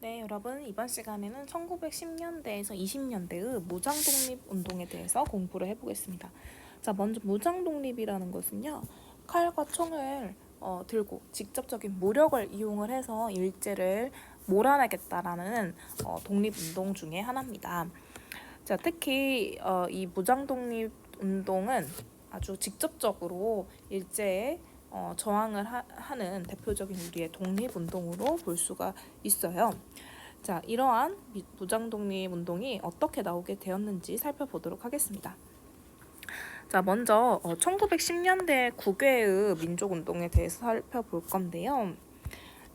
네, 여러분 이번 시간에는 1910년대에서 20년대의 무장독립운동에 대해서 공부를 해보겠습니다. 자, 먼저 무장독립이라는 것은요, 칼과 총을 들고 직접적인 무력을 이용을 해서 일제를 몰아내겠다라는 독립운동 중에 하나입니다. 자, 특히 이 무장독립운동은 아주 직접적으로 일제에 저항을 하는 대표적인 우리의 독립운동으로 볼 수가 있어요. 자, 이러한 무장독립운동이 어떻게 나오게 되었는지 살펴보도록 하겠습니다. 자, 먼저 1910년대 국외의 민족운동에 대해서 살펴볼 건데요.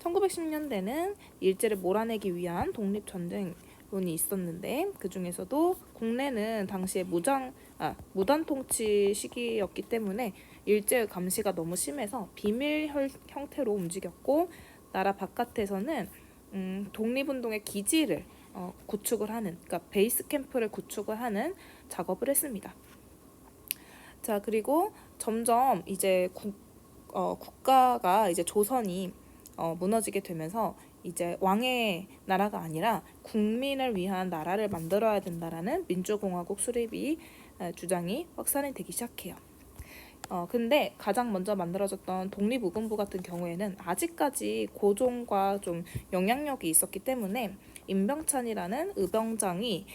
1910년대는 일제를 몰아내기 위한 독립전쟁론이 있었는데 그 중에서도 국내는 당시에 무단 통치 시기였기 때문에 일제의 감시가 너무 심해서 비밀 형태로 움직였고, 나라 바깥에서는 독립운동의 기지를 구축을 하는, 그러니까 베이스 캠프를 구축을 하는 작업을 했습니다. 자, 그리고 점점 이제 국가가 이제 조선이 무너지게 되면서 이제 왕의 나라가 아니라 국민을 위한 나라를 만들어야 된다라는 민주공화국 수립이 주장이 확산이 되기 시작해요. 근데 가장 먼저 만들어졌던 독립의금부 같은 경우에는 아직까지 고종과 좀 영향력이 있었기 때문에 임병찬이라는 의병장이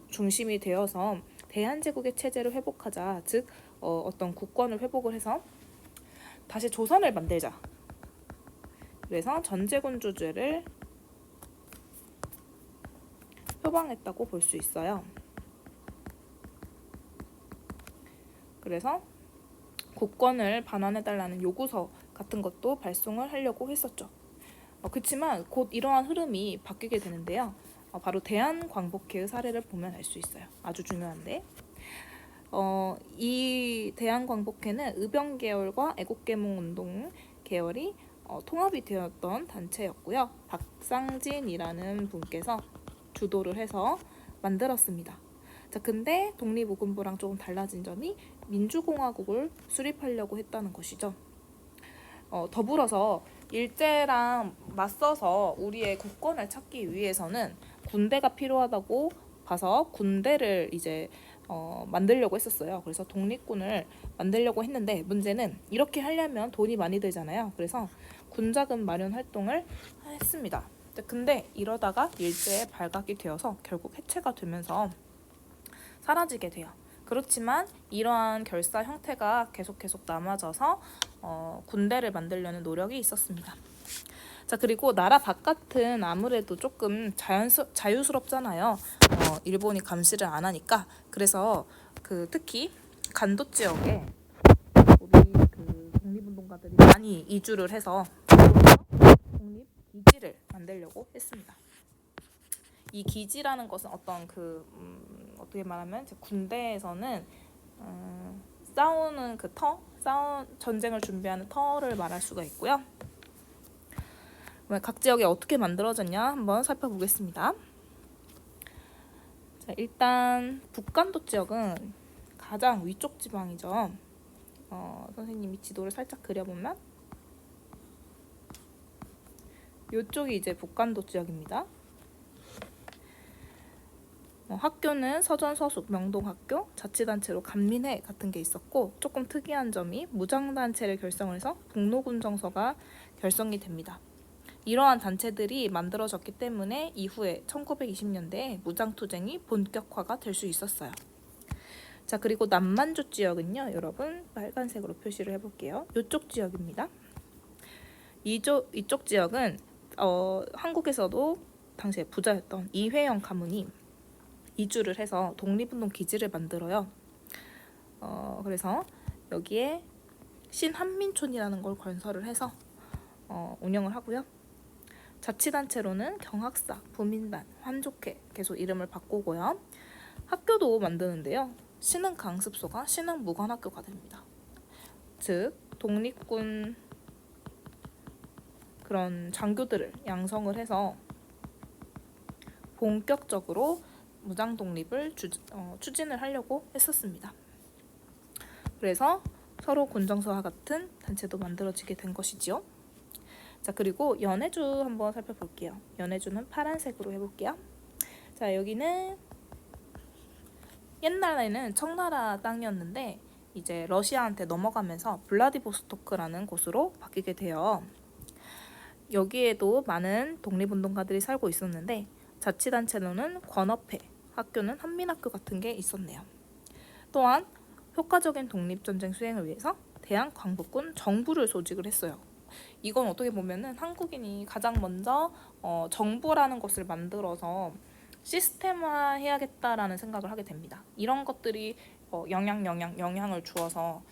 중심이 되어서 대한제국의 체제를 회복하자, 즉 어떤 국권을 회복을 해서 다시 조선을 만들자. 그래서 전제군주제를 표방했다고 볼 수 있어요. 그래서 국권을 반환해달라는 요구서 같은 것도 발송을 하려고 했었죠. 그렇지만 곧 이러한 흐름이 바뀌게 되는데요. 바로 대한광복회의 사례를 보면 알 수 있어요. 아주 중요한데, 이 대한광복회는 의병계열과 애국계몽운동 계열이 통합이 되었던 단체였고요. 박상진이라는 분께서 주도를 해서 만들었습니다. 자, 근데 독립의금부랑 조금 달라진 점이 민주공화국을 수립하려고 했다는 것이죠. 더불어서 일제랑 맞서서 우리의 국권을 찾기 위해서는 군대가 필요하다고 봐서 군대를 이제 만들려고 했었어요. 그래서 독립군을 만들려고 했는데, 문제는 이렇게 하려면 돈이 많이 들잖아요. 그래서 군자금 마련 활동을 했습니다. 근데 이러다가 일제에 발각이 되어서 결국 해체가 되면서 사라지게 돼요. 그렇지만 이러한 결사 형태가 계속 남아져서 군대를 만들려는 노력이 있었습니다. 자, 그리고 나라 바깥은 아무래도 조금 자유스럽잖아요. 일본이 감시를 안 하니까. 그래서 특히 간도 지역에 우리 독립운동가들이 많이 이주를 해서 독립 기지를 만들려고 했습니다. 이 기지라는 것은 어떤 어떻게 말하면 군대에서는 싸우는 전쟁을 준비하는 터를 말할 수가 있고요. 각 지역이 어떻게 만들어졌냐 한번 살펴보겠습니다. 자, 일단 북간도 지역은 가장 위쪽 지방이죠. 선생님이 지도를 살짝 그려보면 이쪽이 이제 북간도 지역입니다. 학교는 서전, 서숙, 명동학교, 자치단체로 간민회 같은 게 있었고, 조금 특이한 점이 무장단체를 결성해서 북로군정서가 결성이 됩니다. 이러한 단체들이 만들어졌기 때문에 이후에 1920년대에 무장투쟁이 본격화가 될 수 있었어요. 자, 그리고 남만주 지역은요, 여러분 빨간색으로 표시를 해볼게요. 이쪽 지역입니다. 이쪽 지역은 한국에서도 당시에 부자였던 이회영 가문이 이주를 해서 독립운동 기지를 만들어요. 그래서 여기에 신한민촌이라는 걸 건설을 해서 운영을 하고요. 자치단체로는 경학사, 부민단, 환족회 계속 이름을 바꾸고요. 학교도 만드는데요. 신흥강습소가 신흥무관학교가 됩니다. 즉 독립군 그런 장교들을 양성을 해서 본격적으로 무장 독립을 추진을 하려고 했었습니다. 그래서 서로 군정서와 같은 단체도 만들어지게 된 것이지요. 자, 그리고 연해주 한번 살펴볼게요. 연해주는 파란색으로 해볼게요. 자, 여기는 옛날에는 청나라 땅이었는데 이제 러시아한테 넘어가면서 블라디보스토크라는 곳으로 바뀌게 돼요. 여기에도 많은 독립운동가들이 살고 있었는데 자치단체로는 권업회, 학교는 한민학교 같은 게 있었네요. 또한 효과적인 독립전쟁 수행을 위해서 대한광복군 정부를 조직을 했어요. 이건 어떻게 보면은 한국인이 가장 먼저 정부라는 것을 만들어서 시스템화 해야겠다라는 생각을 하게 됩니다. 이런 것들이 영향을 주어서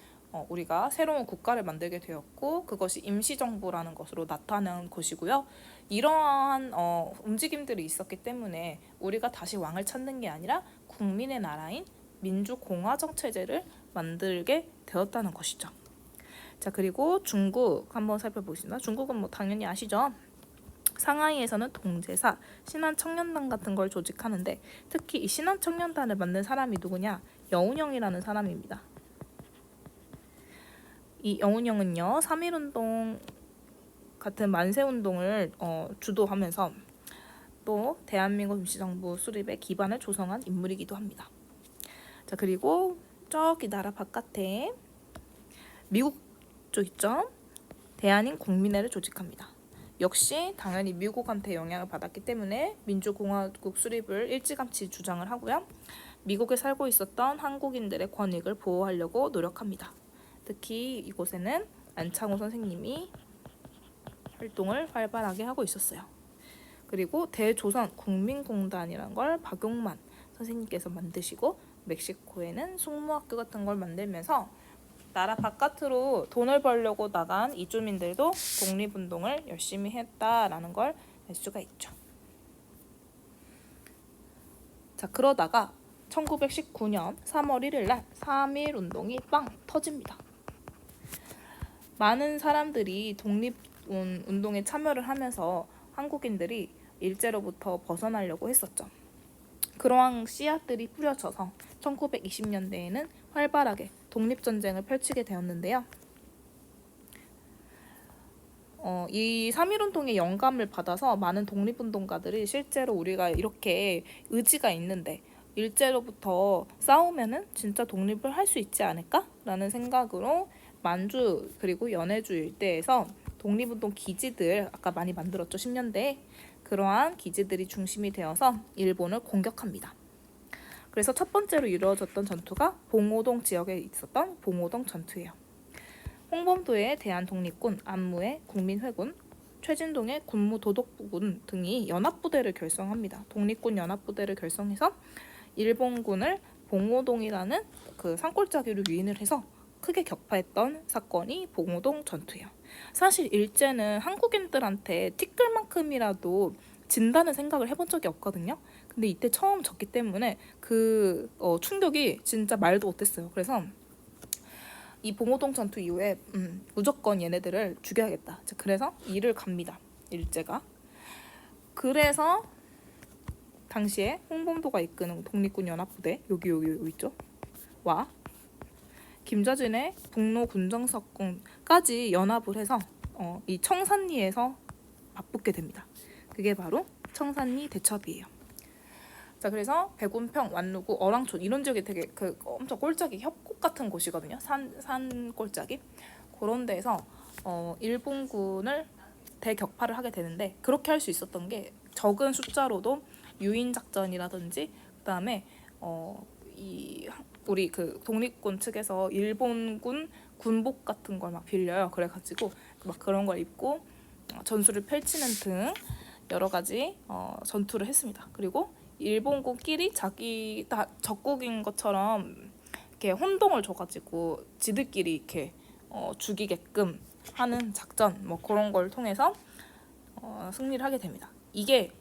우리가 새로운 국가를 만들게 되었고 그것이 임시정부라는 것으로 나타난 것이고요. 이러한 움직임들이 있었기 때문에 우리가 다시 왕을 찾는 게 아니라 국민의 나라인 민주공화정 체제를 만들게 되었다는 것이죠. 자, 그리고 중국 한번 살펴보겠습니다. 중국은 뭐 당연히 아시죠? 상하이에서는 동제사, 신한청년단 같은 걸 조직하는데 특히 이 신한청년단을 만든 사람이 누구냐? 여운형이라는 사람입니다. 이 여운형은요 3.1운동 같은 만세운동을 주도하면서 또 대한민국 임시정부 수립의 기반을 조성한 인물이기도 합니다. 자, 그리고 저기 나라 바깥에 미국 쪽 있죠? 대한인 국민회를 조직합니다. 역시 당연히 미국한테 영향을 받았기 때문에 민주공화국 수립을 일찌감치 주장을 하고요. 미국에 살고 있었던 한국인들의 권익을 보호하려고 노력합니다. 특히 이곳에는 안창호 선생님이 활동을 활발하게 하고 있었어요. 그리고 대조선 국민공단이라는 걸 박용만 선생님께서 만드시고 멕시코에는 숙모학교 같은 걸 만들면서 나라 바깥으로 돈을 벌려고 나간 이주민들도 독립운동을 열심히 했다라는 걸 알 수가 있죠. 자, 그러다가 1919년 3월 1일 날 3.1운동이 빵 터집니다. 많은 사람들이 독립운동에 참여를 하면서 한국인들이 일제로부터 벗어나려고 했었죠. 그러한 씨앗들이 뿌려져서 1920년대에는 활발하게 독립전쟁을 펼치게 되었는데요. 이 3.1운동의 영감을 받아서 많은 독립운동가들이 실제로 우리가 이렇게 의지가 있는데 일제로부터 싸우면은 진짜 독립을 할 수 있지 않을까? 라는 생각으로 만주 그리고 연해주 일대에서 독립운동 기지들 아까 많이 만들었죠. 10년대에 그러한 기지들이 중심이 되어서 일본을 공격합니다. 그래서 첫 번째로 이루어졌던 전투가 봉오동 지역에 있었던 봉오동 전투예요. 홍범도의 대한독립군, 안무의 국민회군, 최진동의 군무도독부군 등이 연합부대를 결성합니다. 독립군 연합부대를 결성해서 일본군을 봉오동이라는 그 산골짜기로 유인을 해서 크게 격파했던 사건이 봉오동 전투예요. 사실 일제는 한국인들한테 티끌만큼이라도 진다는 생각을 해본 적이 없거든요. 근데 이때 처음 졌기 때문에 그 충격이 진짜 말도 못했어요. 그래서 이 봉오동 전투 이후에 무조건 얘네들을 죽여야겠다. 그래서 일을 갑니다. 일제가. 그래서 당시에 홍범도가 이끄는 독립군 연합부대 여기 있죠. 와 김자진의 북로 군정사건까지 연합을 해서 이 청산리에서 맞붙게 됩니다. 그게 바로 청산리 대첩이에요. 자, 그래서 백운평, 완루구, 어랑촌 이런 지역이 되게 엄청 꼴짝이 협곡 같은 곳이거든요. 산 꼴짝이. 그런 데서 일본군을 대격파를 하게 되는데 그렇게 할 수 있었던 게 적은 숫자로도 유인 작전이라든지 그다음에 우리 그 독립군 측에서 일본군 군복 같은 걸 막 빌려요. 그래가지고 막 그런 걸 입고 전술을 펼치는 등 여러 가지 전투를 했습니다. 그리고 일본군끼리 자기 다 적국인 것처럼 이렇게 혼동을 줘가지고 지들끼리 이렇게 죽이게끔 하는 작전 뭐 그런 걸 통해서 승리를 하게 됩니다. 이게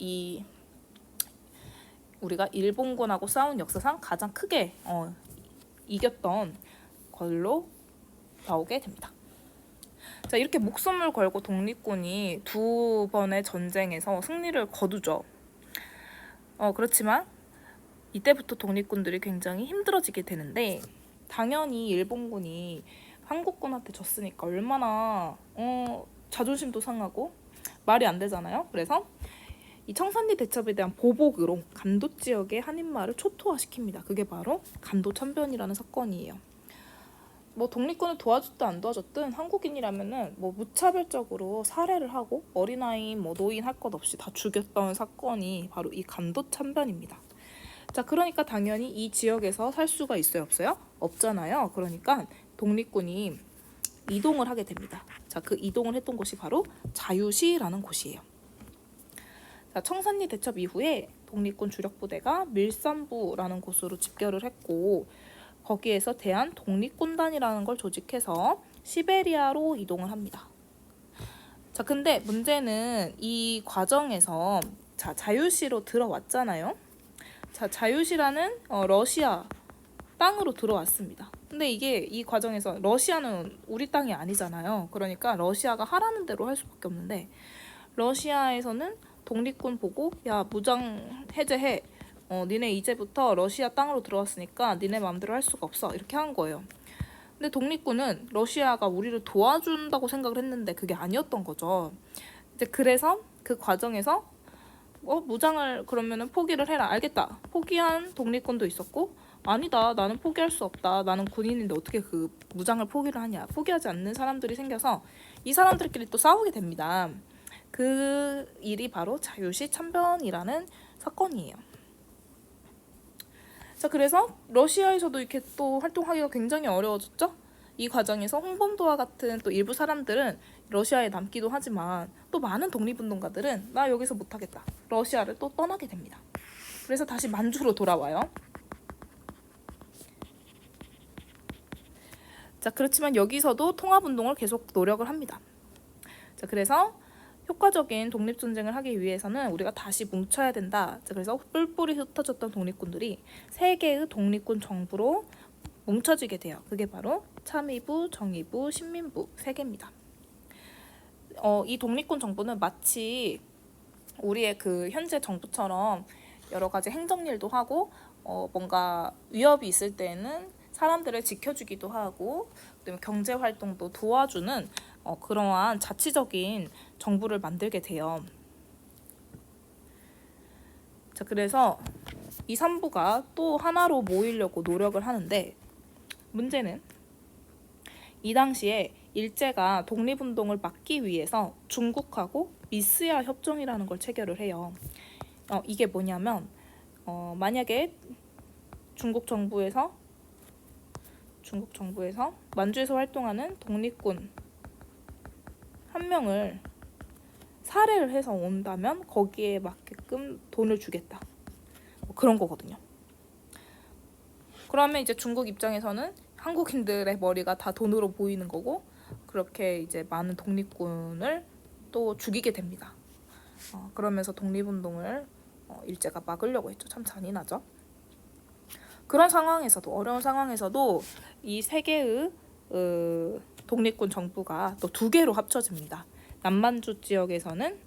우리가 일본군하고 싸운 역사상 가장 크게 이겼던 걸로 나오게 됩니다. 자, 이렇게 목숨을 걸고 독립군이 2번의 전쟁에서 승리를 거두죠. 그렇지만 이때부터 독립군들이 굉장히 힘들어지게 되는데 당연히 일본군이 한국군한테 졌으니까 얼마나 자존심도 상하고 말이 안 되잖아요. 그래서 이 청산리 대첩에 대한 보복으로 간도 지역의 한인마을을 초토화시킵니다. 그게 바로 간도 참변이라는 사건이에요. 뭐 독립군을 도와줬든 안 도와줬든 한국인이라면은 뭐 무차별적으로 살해를 하고 어린아이, 뭐 노인 할 것 없이 다 죽였던 사건이 바로 이 간도 참변입니다. 자, 그러니까 당연히 이 지역에서 살 수가 있어요, 없어요? 없잖아요. 그러니까 독립군이 이동을 하게 됩니다. 자, 그 이동을 했던 곳이 바로 자유시라는 곳이에요. 자, 청산리 대첩 이후에 독립군 주력 부대가 밀산부라는 곳으로 집결을 했고, 거기에서 대한 독립군단이라는 걸 조직해서 시베리아로 이동을 합니다. 자, 근데 문제는 이 과정에서 자, 자유시로 들어왔잖아요. 자, 자유시라는 러시아 땅으로 들어왔습니다. 근데 이게 이 과정에서 러시아는 우리 땅이 아니잖아요. 그러니까 러시아가 하라는 대로 할 수밖에 없는데, 러시아에서는 독립군 보고 야, 무장 해제해. 니네 이제부터 러시아 땅으로 들어왔으니까 니네 마음대로 할 수가 없어. 이렇게 한 거예요. 근데 독립군은 러시아가 우리를 도와준다고 생각을 했는데 그게 아니었던 거죠. 이제 그래서 그 과정에서 무장을 그러면은 포기를 해라. 알겠다. 포기한 독립군도 있었고, 아니다. 나는 포기할 수 없다. 나는 군인인데 어떻게 그 무장을 포기를 하냐. 포기하지 않는 사람들이 생겨서 이 사람들끼리 또 싸우게 됩니다. 그 일이 바로 자유시 참변이라는 사건이에요. 자, 그래서 러시아에서도 이렇게 또 활동하기가 굉장히 어려워졌죠. 이 과정에서 홍범도와 같은 또 일부 사람들은 러시아에 남기도 하지만 또 많은 독립운동가들은 나 여기서 못하겠다. 러시아를 또 떠나게 됩니다. 그래서 다시 만주로 돌아와요. 자, 그렇지만 여기서도 통합운동을 계속 노력을 합니다. 자, 그래서 효과적인 독립전쟁을 하기 위해서는 우리가 다시 뭉쳐야 된다. 자, 그래서 뿔뿔이 흩어졌던 독립군들이 세 개의 독립군 정부로 뭉쳐지게 돼요. 그게 바로 참의부, 정의부, 신민부 세 개입니다. 이 독립군 정부는 마치 우리의 그 현재 정부처럼 여러 가지 행정일도 하고 뭔가 위협이 있을 때는 사람들을 지켜주기도 하고 그다음에 경제 활동도 도와주는 그러한 자치적인 정부를 만들게 돼요. 자, 그래서 이 3부가 또 하나로 모이려고 노력을 하는데, 문제는 이 당시에 일제가 독립운동을 막기 위해서 중국하고 미스야 협정이라는 걸 체결을 해요. 이게 뭐냐면 만약에 중국 정부에서 만주에서 활동하는 독립군 한 명을 살해를 해서 온다면 거기에 맞게끔 돈을 주겠다. 그런 거거든요. 그러면 이제 중국 입장에서는 한국인들의 머리가 다 돈으로 보이는 거고, 그렇게 이제 많은 독립군을 또 죽이게 됩니다. 그러면서 독립운동을 일제가 막으려고 했죠. 참 잔인하죠. 그런 상황에서도, 어려운 상황에서도 이 세 개의 독립군 정부가 또 두 개로 합쳐집니다. 남만주 지역에서는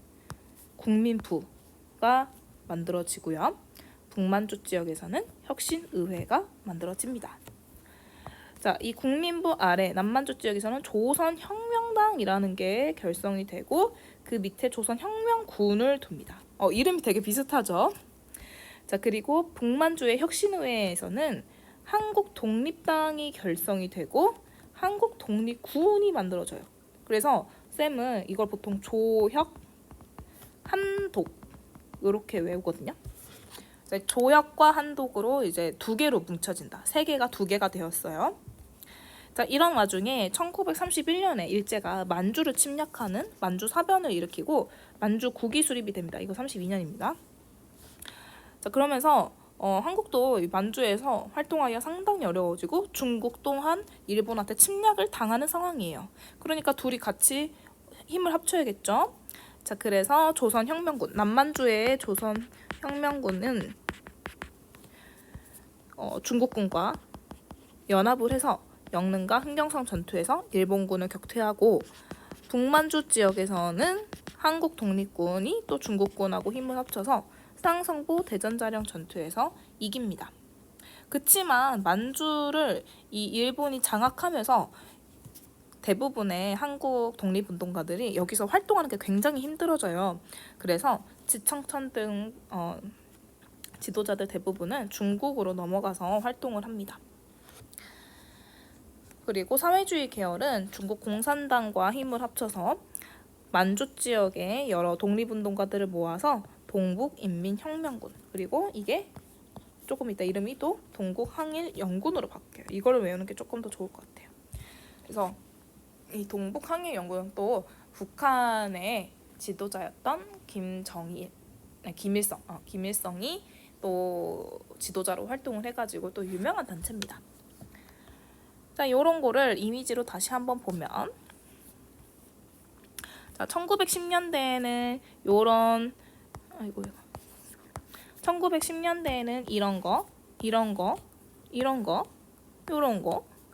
국민부가 만들어지고요. 북만주 지역에서는 혁신의회가 만들어집니다. 자, 이 국민부 아래 남만주 지역에서는 조선혁명당이라는 게 결성이 되고 그 밑에 조선혁명군을 둡니다. 이름이 되게 비슷하죠? 자, 그리고 북만주의 혁신의회에서는 한국독립당이 결성이 되고 한국독립군이 만들어져요. 그래서 쌤은 이걸 보통 조혁, 한독 이렇게 외우거든요. 조혁과 한독으로 이제 두 개로 뭉쳐진다. 세 개가 두 개가 되었어요. 자, 이런 와중에 1931년에 일제가 만주를 침략하는 만주 사변을 일으키고 만주 국이 수립이 됩니다. 이거 32년입니다. 자, 그러면서 한국도 만주에서 활동하기가 상당히 어려워지고 중국 또한 일본한테 침략을 당하는 상황이에요. 그러니까 둘이 같이 힘을 합쳐야겠죠. 자, 그래서 조선혁명군, 남만주의 조선혁명군은 중국군과 연합을 해서 영릉과 흥경성 전투에서 일본군을 격퇴하고, 북만주 지역에서는 한국 독립군이 또 중국군하고 힘을 합쳐서 상성보 대전자령 전투에서 이깁니다. 그치만 만주를 이 일본이 장악하면서 대부분의 한국 독립운동가들이 여기서 활동하는 게 굉장히 힘들어져요. 그래서 지청천 등 지도자들 대부분은 중국으로 넘어가서 활동을 합니다. 그리고 사회주의 계열은 중국 공산당과 힘을 합쳐서 만주 지역의 여러 독립운동가들을 모아서 동북인민혁명군, 그리고 이게 조금 이따 이름이 또 동국항일연군으로 바뀌어요. 이거를 외우는 게 조금 더 좋을 것 같아요. 그래서 이 동북항일연군은 또 북한의 지도자였던 김일성이 또 지도자로 활동을 해가지고 또 유명한 단체입니다. 자, 요런 거를 이미지로 다시 한번 보면, 자, 1910년대에는 요런 1910년대에는 이런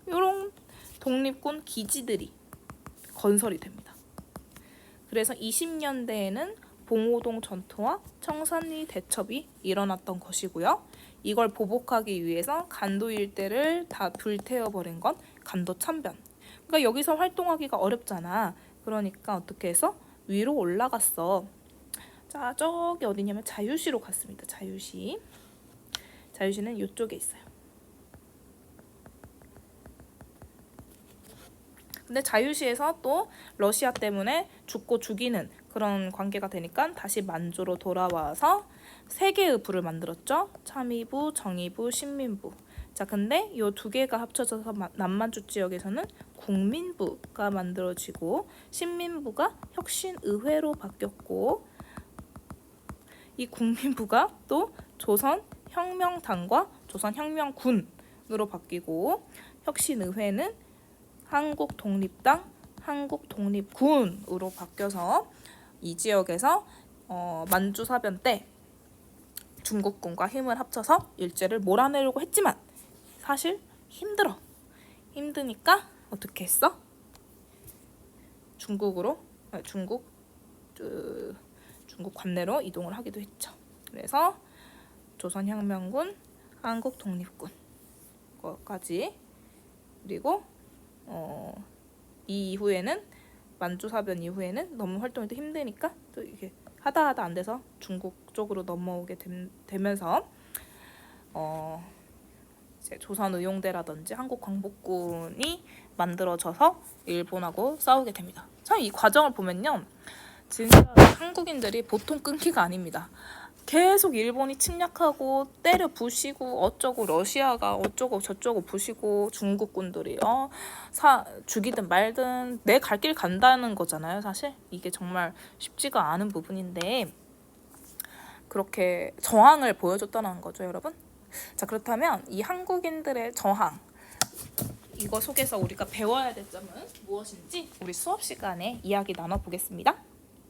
요런 독립군 기지들이 건설이 됩니다. 그래서 20년대에는 봉오동 전투와 청산리 대첩이 일어났던 것이고요. 이걸 보복하기 위해서 간도 일대를 다 불태워버린 건 간도 참변. 그러니까 여기서 활동하기가 어렵잖아. 그러니까 어떻게 해서 위로 올라갔어. 자, 저기 어디냐면 자유시로 갔습니다. 자유시는 이쪽에 있어요. 근데 자유시에서 또 러시아 때문에 죽고 죽이는 그런 관계가 되니까 다시 만주로 돌아와서 세 개의 부를 만들었죠. 참의부, 정의부, 신민부. 자, 근데 이 두 개가 합쳐져서 남만주 지역에서는 국민부가 만들어지고 신민부가 혁신의회로 바뀌었고, 이 국민부가 또 조선혁명당과 조선혁명군으로 바뀌고, 혁신의회는 한국독립당, 한국독립군으로 바뀌어서 이 지역에서 만주사변 때 중국군과 힘을 합쳐서 일제를 몰아내려고 했지만 사실 힘드니까 어떻게 했어? 중국 관내로 이동을 하기도 했죠. 그래서 조선혁명군, 한국독립군까지, 그리고 이 이후에는 만주사변 이후에는 너무 활동이 또 힘드니까 또 이게 하다 안 돼서 중국 쪽으로 넘어오게 되면서 이제 조선의용대라든지 한국광복군이 만들어져서 일본하고 싸우게 됩니다. 참 이 과정을 보면요, 진짜 한국인들이 보통 끈기가 아닙니다. 계속 일본이 침략하고 때려 부시고 어쩌고, 러시아가 어쩌고 저쩌고 부시고, 중국군들이 죽이든 말든 내 갈 길 간다는 거잖아요. 사실 이게 정말 쉽지가 않은 부분인데 그렇게 저항을 보여줬다는 거죠, 여러분. 자, 그렇다면 이 한국인들의 저항, 이거 속에서 우리가 배워야 될 점은 무엇인지 우리 수업 시간에 이야기 나눠보겠습니다.